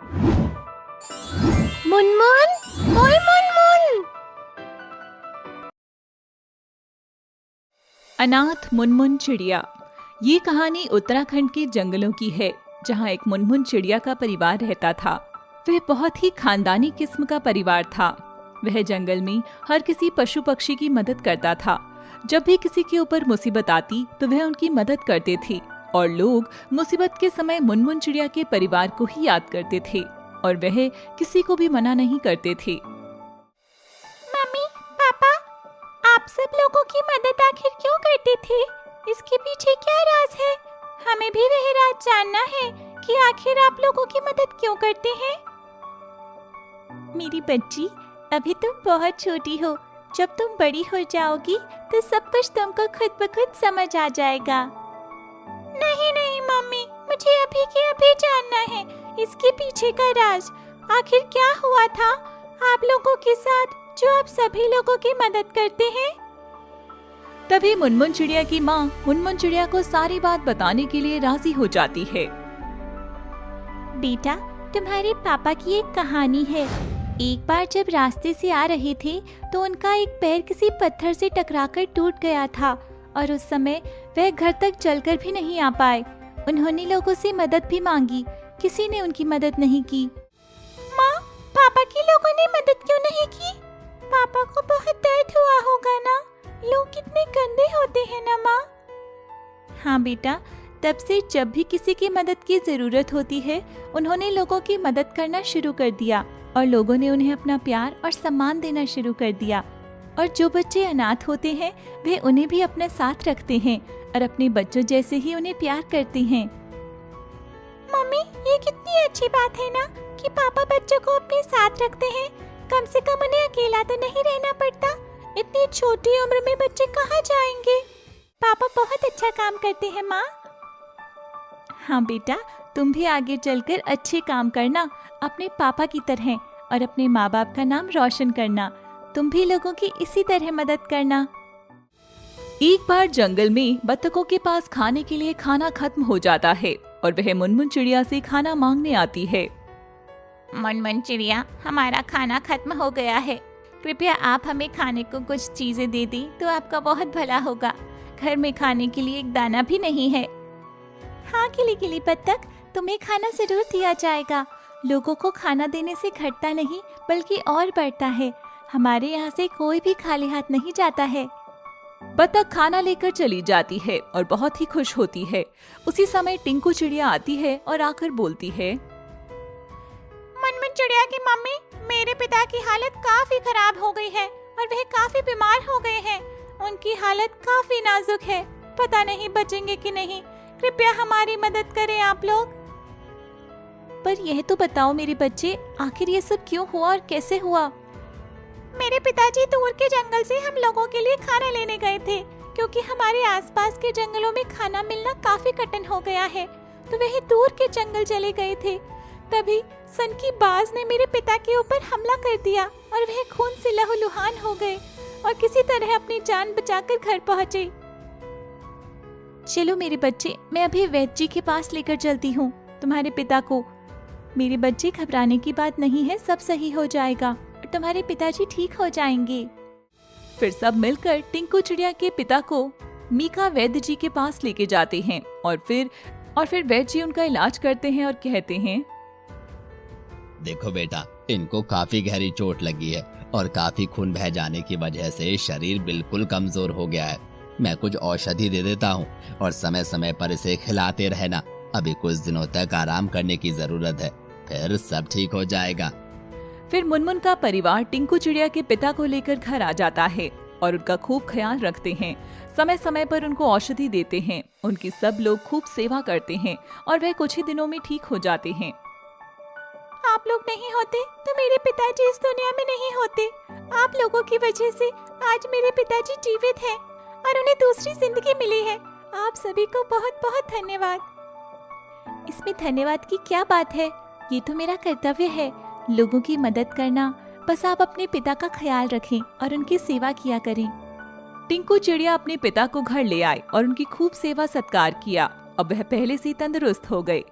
मुनमुन, ओए मुनमुन। अनाथ मुनमुन चिड़िया। ये कहानी उत्तराखंड के जंगलों की है, जहाँ एक मुनमुन चिड़िया का परिवार रहता था। वह बहुत ही खानदानी किस्म का परिवार था। वह जंगल में हर किसी पशु पक्षी की मदद करता था। जब भी किसी के ऊपर मुसीबत आती तो वह उनकी मदद करते थे, और लोग मुसीबत के समय मुनमुन चिड़िया के परिवार को ही याद करते थे, और वह किसी को भी मना नहीं करते थे। मम्मी, पापा, आप सब लोगों की मदद आखिर क्यों करते थे? इसके पीछे क्या राज है? हमें भी वह राज जानना है कि आखिर आप लोगों की मदद क्यों करते हैं। मेरी बच्ची, अभी तुम बहुत छोटी हो। जब तुम बड़ी हो जाओगी तो सब कुछ तुमको खुद ब खुद समझ आ जाएगा। नहीं नहीं मम्मी, मुझे अभी के अभी जानना है इसके पीछे का राज। आखिर क्या हुआ था आप लोगों के साथ जो आप सभी लोगों की मदद करते हैं? तभी मुनमुन चिड़िया की माँ मुनमुन चिड़िया को सारी बात बताने के लिए राजी हो जाती है। बेटा, तुम्हारे पापा की एक कहानी है। एक बार जब रास्ते से आ रहे थे तो उनका एक पैर किसी पत्थर से टकराकर टूट गया था, और उस समय वह घर तक चलकर भी नहीं आ पाए। उन्होंने लोगों से मदद भी मांगी, किसी ने उनकी मदद नहीं की। माँ, पापा के लोगों ने मदद क्यों नहीं की? पापा को बहुत दर्द हुआ होगा ना। लोग कितने गंदे होते हैं ना माँ। हाँ बेटा, तब से जब भी किसी की मदद की जरूरत होती है, उन्होंने लोगों की मदद करना शुरू कर दिया, और लोगों ने उन्हें अपना प्यार और सम्मान देना शुरू कर दिया। और जो बच्चे अनाथ होते हैं वे उन्हें भी अपने साथ रखते हैं और अपने बच्चों जैसे ही उन्हें प्यार करते हैं। मम्मी, ये कितनी अच्छी बात है ना कि पापा बच्चों को अपने साथ रखते हैं। कम से कम उन्हें अकेला तो नहीं रहना पड़ता। इतनी छोटी उम्र में बच्चे कहाँ जाएंगे? पापा बहुत अच्छा काम करते हैं माँ। हाँ बेटा, तुम भी आगे चलकर अच्छे काम करना अपने पापा की तरह, और अपने माँ बाप का नाम रोशन करना। तुम भी लोगों की इसी तरह मदद करना। एक बार जंगल में बत्तखों के पास खाने के लिए खाना खत्म हो जाता है, और वह मुनमुन चिड़िया से खाना मांगने आती है। मुनमुन चिड़िया, हमारा खाना खत्म हो गया है। कृपया आप हमें खाने को कुछ चीजें दे दी तो आपका बहुत भला होगा। घर में खाने के लिए एक दाना भी नहीं है। हाँ किली किली बत्तख, तुम्हें खाना जरूर दिया जाएगा। लोगों को खाना देने से घटता नहीं बल्कि और बढ़ता है। हमारे यहाँ से कोई भी खाली हाथ नहीं जाता है। बत्तख खाना लेकर चली जाती है और बहुत ही खुश होती है। उसी समय टिंकू चिड़िया आती है और आकर बोलती है, मुनमुन चिड़िया की मम्मी, मेरे पिता की हालत काफी खराब हो गई है और वह काफी बीमार हो गए हैं। उनकी हालत काफी नाजुक है, पता नहीं बचेंगे कि नहीं। कृपया हमारी मदद करें आप लोग। पर यह तो बताओ मेरे बच्चे, आखिर ये सब क्यों हुआ और कैसे हुआ? मेरे पिताजी दूर के जंगल से हम लोगों के लिए खाना लेने गए थे, क्योंकि हमारे आसपास के जंगलों में खाना मिलना काफी कठिन हो गया है, तो वह दूर के जंगल चले गए थे। तभी सन की बाज ने मेरे पिता के ऊपर हमला कर दिया और वह खून से लहूलुहान हो गए और किसी तरह अपनी जान बचाकर घर पहुंचे। चलो मेरे बच्चे, मैं अभी वैद्य जी के पास लेकर चलती हूँ तुम्हारे पिता को। मेरे बच्चे, घबराने की बात नहीं है, सब सही हो जाएगा और तुम्हारे पिताजी ठीक हो जाएंगे। फिर सब मिलकर टिंकू चिड़िया के पिता को मीका वैद्य जी के पास लेके जाते हैं, और फिर वैद्य जी उनका इलाज करते हैं और कहते हैं, देखो बेटा, इनको काफी गहरी चोट लगी है और काफी खून बह जाने की वजह से शरीर बिल्कुल कमजोर हो गया है। मैं कुछ औषधि दे देता हूँ और समय समय पर इसे खिलाते रहना। अभी कुछ दिनों तक आराम करने की जरूरत है, फिर सब ठीक हो जाएगा। फिर मुनमुन का परिवार टिंकू चिड़िया के पिता को लेकर घर आ जाता है और उनका खूब ख्याल रखते हैं। समय समय पर उनको औषधि देते हैं। उनकी सब लोग खूब सेवा करते हैं और वह कुछ ही दिनों में ठीक हो जाते हैं। आप लोग नहीं होते तो मेरे पिताजी इस दुनिया में नहीं होते। आप लोगों की वजह से आज मेरे पिताजी जीवित हैं और उन्हें दूसरी जिंदगी मिली है। आप सभी को बहुत बहुत धन्यवाद। इसमें धन्यवाद की क्या बात है? ये तो मेरा कर्तव्य है, लोगों की मदद करना। बस आप अपने पिता का ख्याल रखें और उनकी सेवा किया करें। टिंकू चिड़िया अपने पिता को घर ले आए और उनकी खूब सेवा सत्कार किया। अब वह पहले से तंदुरुस्त हो गए।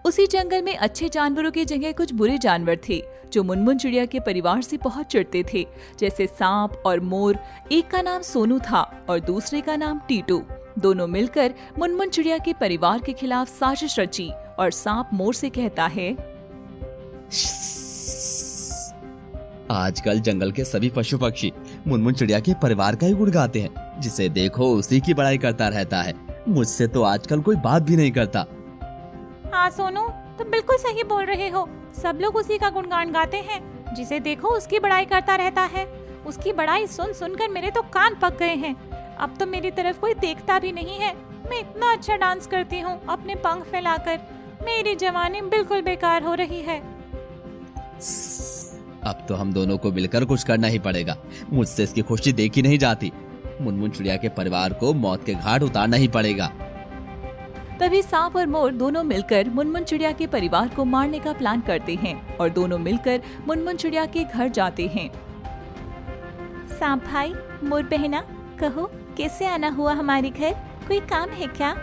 उसी जंगल में अच्छे जानवरों की जगह कुछ बुरे जानवर थे जो मुनमुन चिड़िया के परिवार से बहुत चिढ़ते थे, जैसे सांप और मोर। एक का नाम सोनू था और दूसरे का नाम टीटू। दोनों मिलकर मुनमुन चिड़िया के परिवार के खिलाफ साजिश रची और सांप मोर से कहता है, आजकल जंगल के सभी पशु पक्षी मुनमुन चिड़िया के परिवार का ही गुण गाते हैं। जिसे देखो उसी की बड़ाई करता रहता है। मुझसे तो आजकल कोई बात भी नहीं करता। हाँ सोनू, तुम बिल्कुल सही बोल रहे हो। सब लोग उसी का गुणगान गाते हैं। जिसे देखो उसकी बड़ाई करता रहता है। उसकी बड़ाई सुन सुनकर मेरे तो कान पक गए हैं। अब तो मेरी तरफ कोई देखता भी नहीं है। मैं इतना अच्छा डांस करती हूँ अपने पंख फैलाकर। मेरी जवानी बिल्कुल बेकार हो रही है। अब तो हम दोनों को मिलकर कुछ करना ही पड़ेगा। मुझसे इसकी खुशी देखी नहीं जाती। मुनमुन चिड़िया के परिवार को मौत के घाट उतारना ही पड़ेगा। तभी सांप और मोर दोनों मिलकर मुनमुन चिड़िया के परिवार को मारने का प्लान करते हैं और दोनों मिलकर मुनमुन चिड़िया के घर जाते हैं। सांप भाई, मोर बहना, कहो कैसे आना हुआ हमारे घर? कोई काम है क्या?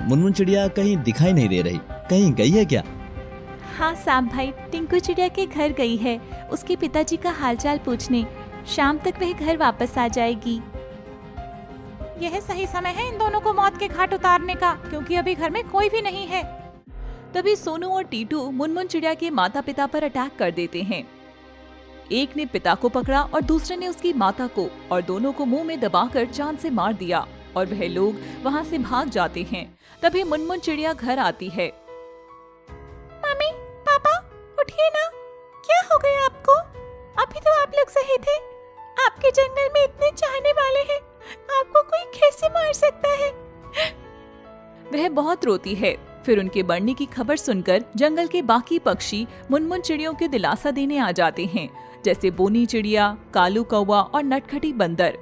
मुनमुन चिड़िया कहीं दिखाई नहीं दे रही। कहीं गई है क्या? हाँ सांप भाई, टिंकू चिड़िया के घर गई है उसके पिताजी का हालचाल पूछने। शाम तक वह घर वापस आ जाएगी। यह सही समय है इन दोनों को मौत के घाट उतारने का, क्योंकि अभी घर में कोई भी नहीं है। तभी सोनू और टीटू मुनमुन चिड़िया के माता पिता पर अटैक कर देते हैं। एक ने पिता को पकड़ा और दूसरे ने उसकी माता को, और दोनों को मुंह में दबाकर जान से मार दिया और वह लोग वहां से भाग जाते हैं। तभी मुनमुन चिड़िया घर आती है। मम्मी, पापा, उठिए ना। क्या हो गया आपको? अभी तो आप लोग सही थे। आपके जंगल में इतने चाहने वाले हैं, आपको कोई कैसे मार सकता है? वह बहुत रोती है। फिर उनके बढ़ने की खबर सुनकर जंगल के बाकी पक्षी मुनमुन चिड़ियों के दिलासा देने आ जाते हैं, जैसे बोनी चिड़िया, कालू कौवा और नटखटी बंदर।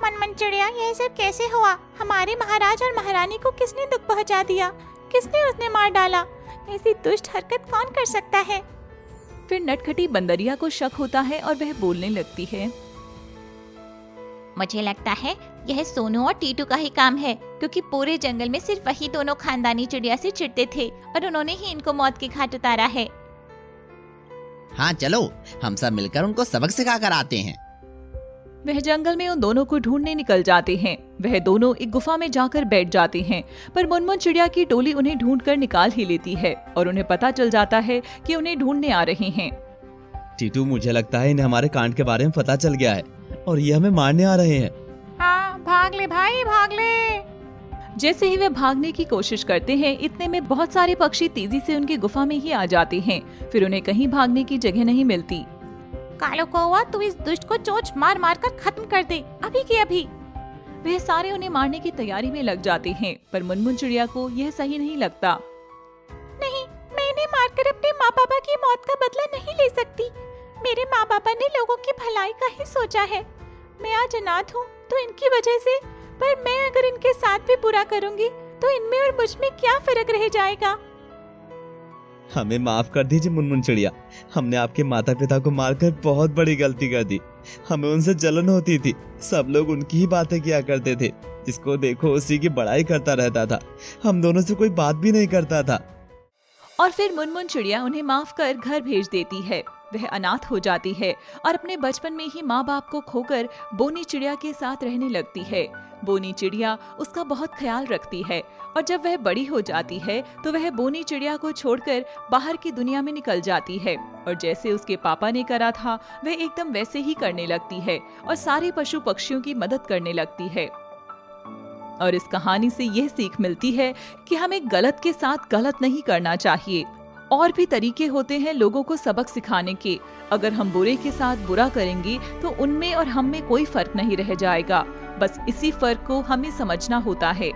मुनमुन चिड़िया, यह सब कैसे हुआ? हमारे महाराज और महारानी को किसने दुख पहुंचा दिया? किसने उसने मार डाला? ऐसी दुष्ट हरकत कौन कर सकता है? फिर नटखटी बंदरिया को शक होता है और वह बोलने लगती है, मुझे लगता है यह सोनू और टीटू का ही काम है, क्योंकि पूरे जंगल में सिर्फ वही दोनों खानदानी चिड़िया से चिढ़ते थे और उन्होंने ही इनको मौत के घाट उतारा है। हाँ चलो, हम सब मिलकर उनको सबक सिखा कर आते हैं। वह जंगल में उन दोनों को ढूंढने निकल जाते हैं। वह दोनों एक गुफा में जाकर बैठ जाते हैं, पर मुनमुन चिड़िया की टोली उन्हें ढूंढकर निकाल ही लेती है और उन्हें पता चल जाता है कि उन्हें ढूंढने आ रहे हैं। टीटू, मुझे लगता है इन्हें हमारे कांड के बारे में पता चल गया है और ये हमें मारने आ रहे हैं। हाँ, भाग ले भाई, भाग ले। जैसे ही वे भागने की कोशिश करते हैं, इतने में बहुत सारे पक्षी तेजी से उनकी गुफा में ही आ जाते हैं। फिर उन्हें कहीं भागने की जगह नहीं मिलती। कालो कौवा, तू इस दुष्ट को चोंच मार मार कर खत्म कर दे, अभी के अभी। वे सारे उन्हें मारने की तैयारी में लग जाते हैं, पर मुनमुन चिड़िया को यह सही नहीं लगता। नहीं, मैं इन्हें मारकर अपने माँ पापा की मौत का बदला नहीं ले सकती। मेरे माँ पापा ने लोगों की भलाई का ही सोचा है। मैं आज अनाथ हूँ तो इनकी वजह से, पर मैं अगर इनके साथ भी बुरा करूँगी तो इनमें और मुझ में क्या फर्क रह जाएगा? हमें माफ कर दीजिए मुनमुन चिड़िया। हमने आपके माता पिता को मारकर बहुत बड़ी गलती कर दी। हमें उनसे जलन होती थी। सब लोग उनकी ही बातें किया करते थे। जिसको देखो उसी की बड़ाई करता रहता था। हम दोनों से कोई बात भी नहीं करता था। और फिर मुनमुन चिड़िया उन्हें माफ कर घर भेज देती है। वह अनाथ हो जाती है और अपने बचपन में ही माँ बाप को खोकर बोनी चिड़िया के साथ रहने लगती है। बोनी चिड़िया उसका बहुत ख्याल रखती है और जब वह बड़ी हो जाती है तो वह बोनी चिड़िया को छोड़कर बाहर की दुनिया में निकल जाती है और जैसे उसके पापा ने करा था वह एकदम वैसे ही करने लगती है और सारे पशु पक्षियों की मदद करने लगती है। और इस कहानी से यह सीख मिलती है कि हमें गलत के साथ गलत नहीं करना चाहिए। और भी तरीके होते हैं लोगों को सबक सिखाने के। अगर हम बुरे के साथ बुरा करेंगे तो उनमें और हम में कोई फर्क नहीं रह जाएगा। बस इसी फर्क को हमें समझना होता है।